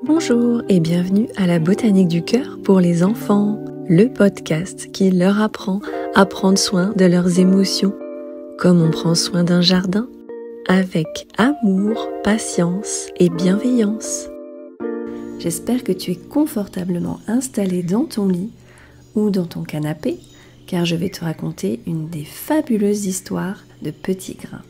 Bonjour et bienvenue à la Botanique du Cœur pour les enfants, le podcast qui leur apprend à prendre soin de leurs émotions, comme on prend soin d'un jardin, avec amour, patience et bienveillance. J'espère que tu es confortablement installé dans ton lit ou dans ton canapé, car je vais te raconter une des fabuleuses histoires de Petit Grain.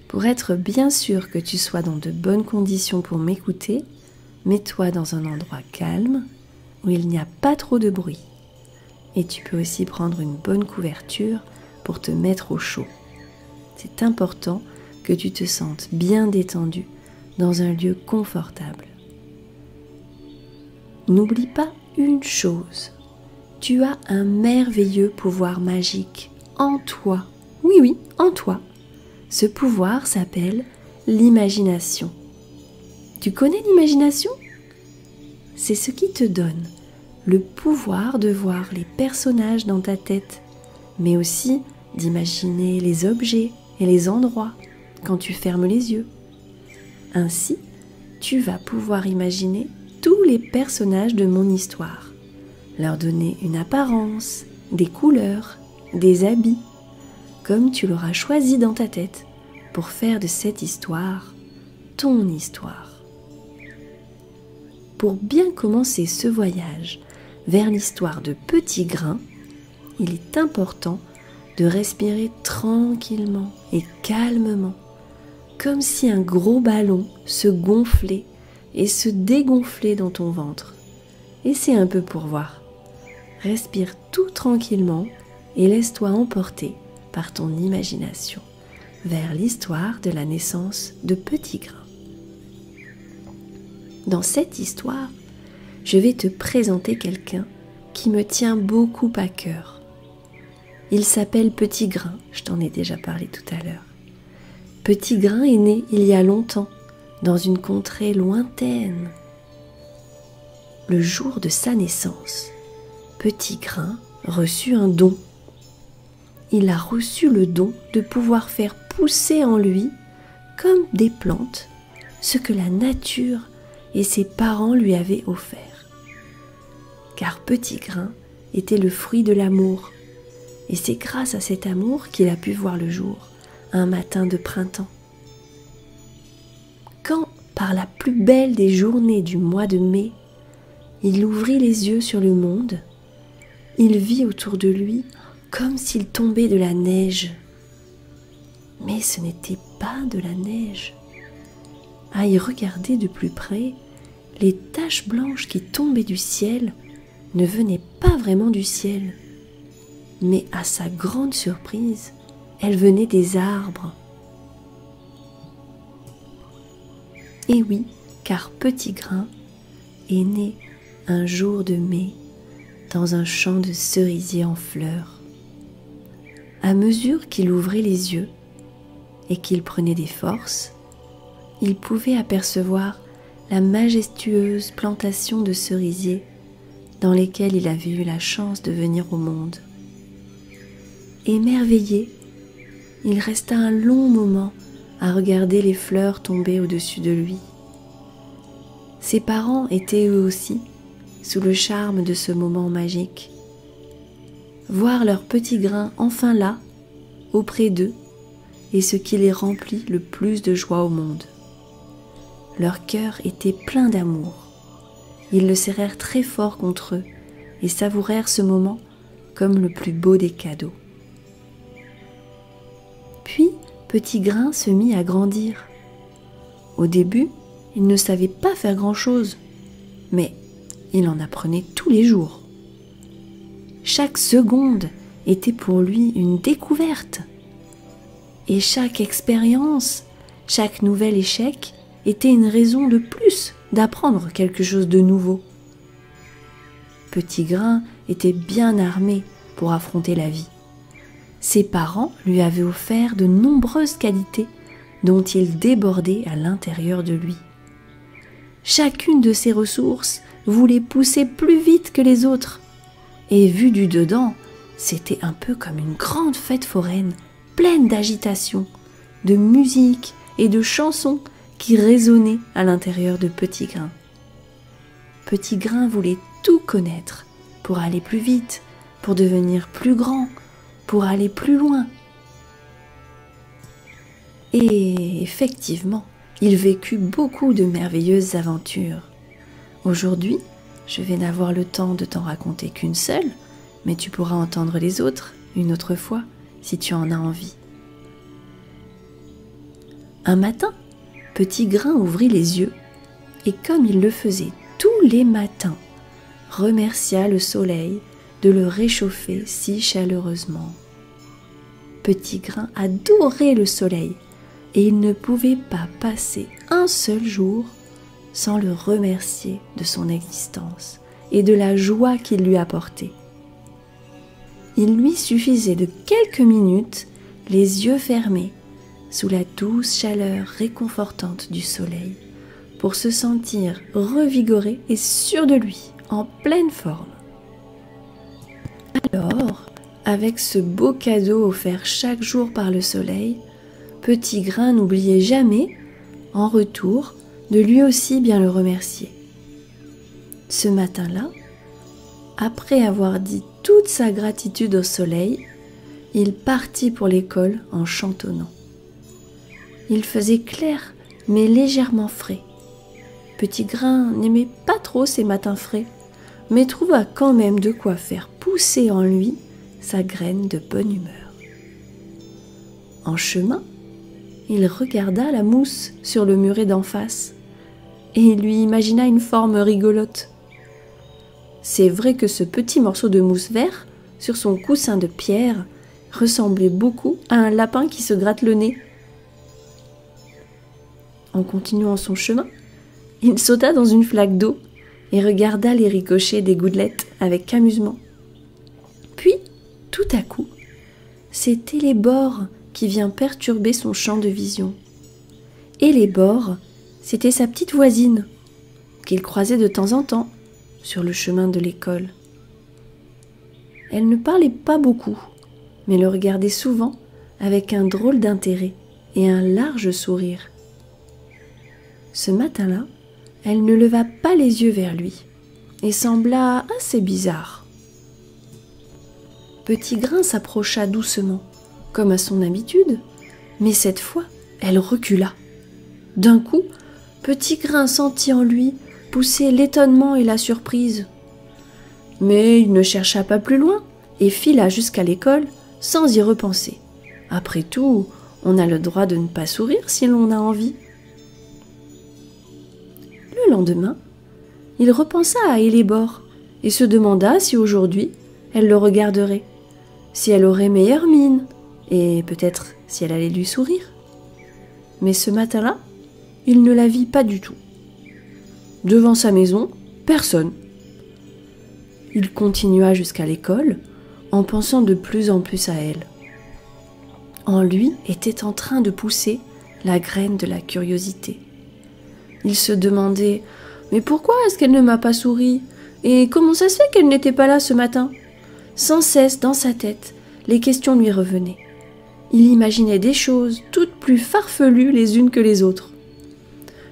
Pour être bien sûr que tu sois dans de bonnes conditions pour m'écouter, mets-toi dans un endroit calme où il n'y a pas trop de bruit. Et tu peux aussi prendre une bonne couverture pour te mettre au chaud. C'est important que tu te sentes bien détendu dans un lieu confortable. N'oublie pas une chose, tu as un merveilleux pouvoir magique en toi. Oui, en toi. Ce pouvoir s'appelle l'imagination. Tu connais l'imagination ? C'est ce qui te donne le pouvoir de voir les personnages dans ta tête, mais aussi d'imaginer les objets et les endroits quand tu fermes les yeux. Ainsi, tu vas pouvoir imaginer tous les personnages de mon histoire, leur donner une apparence, des couleurs, des habits, comme tu l'auras choisi dans ta tête pour faire de cette histoire ton histoire. Pour bien commencer ce voyage vers l'histoire de Petit Grain, il est important de respirer tranquillement et calmement, comme si un gros ballon se gonflait et se dégonflait dans ton ventre. Et c'est un peu pour voir. Respire tout tranquillement et laisse-toi emporter par ton imagination vers l'histoire de la naissance de Petit Grain. Dans cette histoire, je vais te présenter quelqu'un qui me tient beaucoup à cœur. Il s'appelle Petit Grain, je t'en ai déjà parlé tout à l'heure. Petit Grain est né il y a longtemps, dans une contrée lointaine. Le jour de sa naissance, Petit Grain reçut un don. Il a reçu le don de pouvoir faire pousser en lui, comme des plantes, ce que la nature et ses parents lui avaient offert. Car Petit Grain était le fruit de l'amour, et c'est grâce à cet amour qu'il a pu voir le jour, un matin de printemps. Quand, par la plus belle des journées du mois de mai, il ouvrit les yeux sur le monde, il vit autour de lui comme s'il tombait de la neige. Mais ce n'était pas de la neige. À y regarder de plus près, les taches blanches qui tombaient du ciel ne venaient pas vraiment du ciel. Mais à sa grande surprise, elles venaient des arbres. Et oui, car Petit Grain est né un jour de mai dans un champ de cerisiers en fleurs. À mesure qu'il ouvrait les yeux et qu'il prenait des forces, il pouvait apercevoir la majestueuse plantation de cerisiers dans lesquels il avait eu la chance de venir au monde. Émerveillé, il resta un long moment à regarder les fleurs tomber au-dessus de lui. Ses parents étaient eux aussi sous le charme de ce moment magique. Voir leur Petit Grain enfin là, auprès d'eux, est ce qui les remplit le plus de joie au monde. Leur cœur était plein d'amour. Ils le serrèrent très fort contre eux et savourèrent ce moment comme le plus beau des cadeaux. Puis, Petit Grain se mit à grandir. Au début, il ne savait pas faire grand-chose, mais il en apprenait tous les jours. Chaque seconde était pour lui une découverte. Et chaque expérience, chaque nouvel échec était une raison de plus d'apprendre quelque chose de nouveau. Petit Grain était bien armé pour affronter la vie. Ses parents lui avaient offert de nombreuses qualités dont il débordait à l'intérieur de lui. Chacune de ses ressources voulait pousser plus vite que les autres. Et vu du dedans, c'était un peu comme une grande fête foraine, pleine d'agitation, de musique et de chansons qui résonnaient à l'intérieur de Petit Grain. Petit Grain voulait tout connaître pour aller plus vite, pour devenir plus grand, pour aller plus loin. Et effectivement, il vécut beaucoup de merveilleuses aventures. Aujourd'hui, je vais n'avoir le temps de t'en raconter qu'une seule, mais tu pourras entendre les autres une autre fois si tu en as envie. Un matin, Petit Grain ouvrit les yeux et comme il le faisait tous les matins, remercia le soleil de le réchauffer si chaleureusement. Petit Grain adorait le soleil et il ne pouvait pas passer un seul jour sans le remercier de son existence et de la joie qu'il lui apportait. Il lui suffisait de quelques minutes, les yeux fermés, sous la douce chaleur réconfortante du soleil, pour se sentir revigoré et sûr de lui, en pleine forme. Alors, avec ce beau cadeau offert chaque jour par le soleil, Petit Grain n'oubliait jamais, en retour, de lui aussi bien le remercier. Ce matin-là, après avoir dit toute sa gratitude au soleil, il partit pour l'école en chantonnant. Il faisait clair, mais légèrement frais. Petit Grain n'aimait pas trop ces matins frais, mais trouva quand même de quoi faire pousser en lui sa graine de bonne humeur. En chemin, il regarda la mousse sur le muret d'en face et il lui imagina une forme rigolote. C'est vrai que ce petit morceau de mousse vert sur son coussin de pierre ressemblait beaucoup à un lapin qui se gratte le nez. En continuant son chemin, il sauta dans une flaque d'eau et regarda les ricochets des gouttelettes avec amusement. Puis, tout à coup, c'était Élébore qui vient perturber son champ de vision. Élébore, c'était sa petite voisine, qu'il croisait de temps en temps sur le chemin de l'école. Elle ne parlait pas beaucoup, mais le regardait souvent avec un drôle d'intérêt et un large sourire. Ce matin-là, elle ne leva pas les yeux vers lui et sembla assez bizarre. Petit Grain s'approcha doucement, comme à son habitude, mais cette fois, elle recula. D'un coup, Petit Grain sentit en lui pousser l'étonnement et la surprise. Mais il ne chercha pas plus loin et fila jusqu'à l'école sans y repenser. Après tout, on a le droit de ne pas sourire si l'on a envie. Le lendemain, il repensa à Élébore et se demanda si aujourd'hui elle le regarderait, si elle aurait meilleure mine et peut-être si elle allait lui sourire. Mais ce matin-là, il ne la vit pas du tout. Devant sa maison, personne. Il continua jusqu'à l'école en pensant de plus en plus à elle. En lui était en train de pousser la graine de la curiosité. Il se demandait « Mais pourquoi est-ce qu'elle ne m'a pas souri ? Et comment ça se fait qu'elle n'était pas là ce matin ?» Sans cesse, dans sa tête, les questions lui revenaient. Il imaginait des choses toutes plus farfelues les unes que les autres.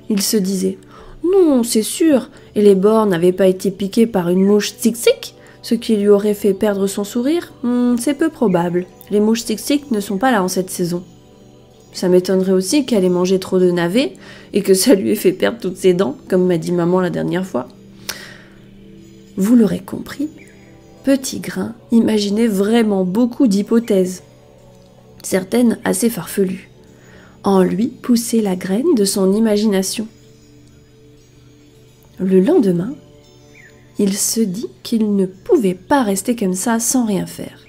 Il se disait « Non, c'est sûr, Élébore n'avait pas été piquée par une mouche tic-tic, ce qui lui aurait fait perdre son sourire. C'est peu probable, les mouches tic-tic ne sont pas là en cette saison. Ça m'étonnerait aussi qu'elle ait mangé trop de navets et que ça lui ait fait perdre toutes ses dents, comme m'a dit maman la dernière fois. » Vous l'aurez compris, Petit Grain imaginait vraiment beaucoup d'hypothèses, certaines assez farfelues. En lui poussait la graine de son imagination. Le lendemain, il se dit qu'il ne pouvait pas rester comme ça sans rien faire,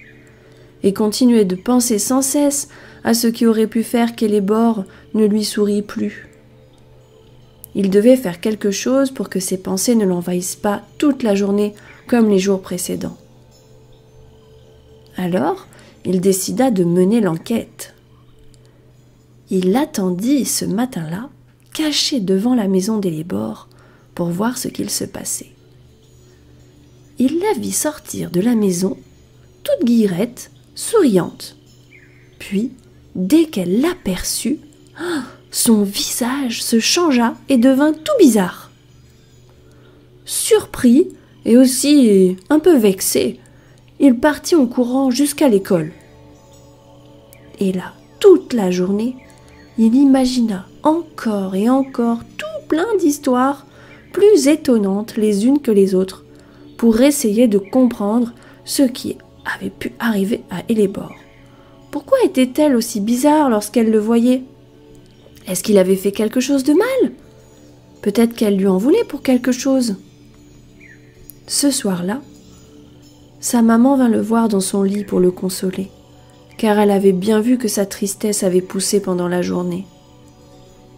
et continuait de penser sans cesse à ce qui aurait pu faire qu'Élébore ne lui sourit plus. Il devait faire quelque chose pour que ses pensées ne l'envahissent pas toute la journée comme les jours précédents. Alors, il décida de mener l'enquête. Il attendit ce matin-là, caché devant la maison d'Élébore, pour voir ce qu'il se passait. Il la vit sortir de la maison, toute guillerette, souriante. Puis, dès qu'elle l'aperçut, son visage se changea et devint tout bizarre. Surpris et aussi un peu vexé, il partit en courant jusqu'à l'école. Et là, toute la journée, il imagina encore et encore tout plein d'histoires plus étonnantes les unes que les autres pour essayer de comprendre ce qui avait pu arriver à Eléborg. Pourquoi était-elle aussi bizarre lorsqu'elle le voyait? Est-ce qu'il avait fait quelque chose de mal? Peut-être qu'elle lui en voulait pour quelque chose. Ce soir-là, sa maman vint le voir dans son lit pour le consoler, car elle avait bien vu que sa tristesse avait poussé pendant la journée.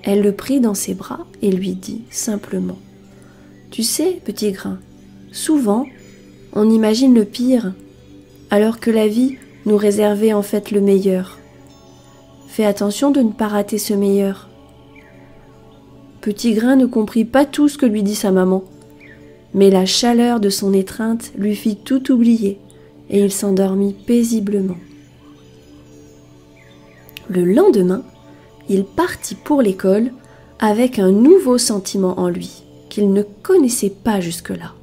Elle le prit dans ses bras et lui dit simplement: « Tu sais, petit grain, souvent, on imagine le pire, alors que la vie nous réservait en fait le meilleur. Fais attention de ne pas rater ce meilleur. » Petit grain ne comprit pas tout ce que lui dit sa maman, mais la chaleur de son étreinte lui fit tout oublier et il s'endormit paisiblement. Le lendemain, il partit pour l'école avec un nouveau sentiment en lui qu'il ne connaissait pas jusque-là.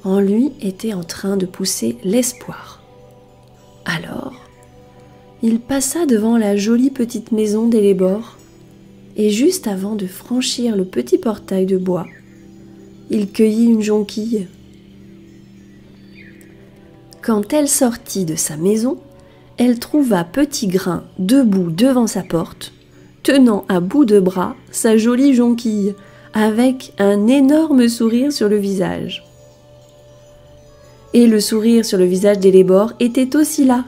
En lui était en train de pousser l'espoir. Alors, il passa devant la jolie petite maison d'Eléborg et juste avant de franchir le petit portail de bois, il cueillit une jonquille. Quand elle sortit de sa maison, elle trouva Petit Grain debout devant sa porte, tenant à bout de bras sa jolie jonquille, avec un énorme sourire sur le visage. Et le sourire sur le visage d'Eléborg était aussi là,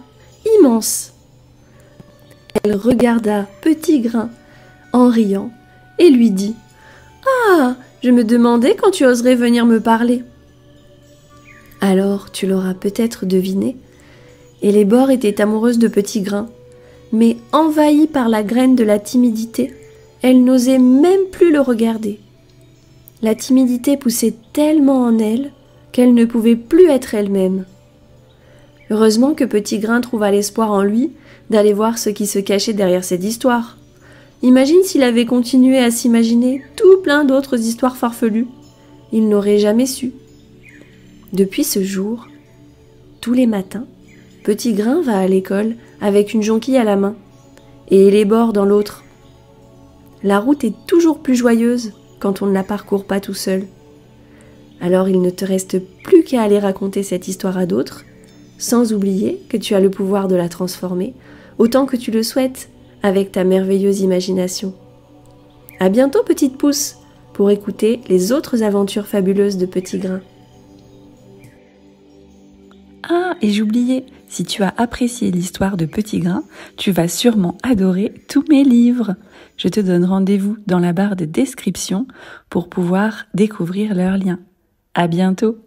immense. Elle regarda Petit Grain en riant et lui dit: « Ah, je me demandais quand tu oserais venir me parler. » Alors, tu l'auras peut-être deviné, Eléborg était amoureuse de Petit Grain, mais envahie par la graine de la timidité, elle n'osait même plus le regarder. La timidité poussait tellement en elle qu'elle ne pouvait plus être elle-même. Heureusement que Petit Grain trouva l'espoir en lui d'aller voir ce qui se cachait derrière cette histoire. Imagine s'il avait continué à s'imaginer tout plein d'autres histoires farfelues. Il n'aurait jamais su. Depuis ce jour, tous les matins, Petit Grain va à l'école avec une jonquille à la main et Eléborg dans l'autre. La route est toujours plus joyeuse quand on ne la parcourt pas tout seul. Alors il ne te reste plus qu'à aller raconter cette histoire à d'autres, sans oublier que tu as le pouvoir de la transformer autant que tu le souhaites avec ta merveilleuse imagination. À bientôt, petite pouce, pour écouter les autres aventures fabuleuses de Petit Grain. Ah, et j'oubliais, si tu as apprécié l'histoire de Petit Grain, tu vas sûrement adorer tous mes livres. Je te donne rendez-vous dans la barre de description pour pouvoir découvrir leurs liens. À bientôt!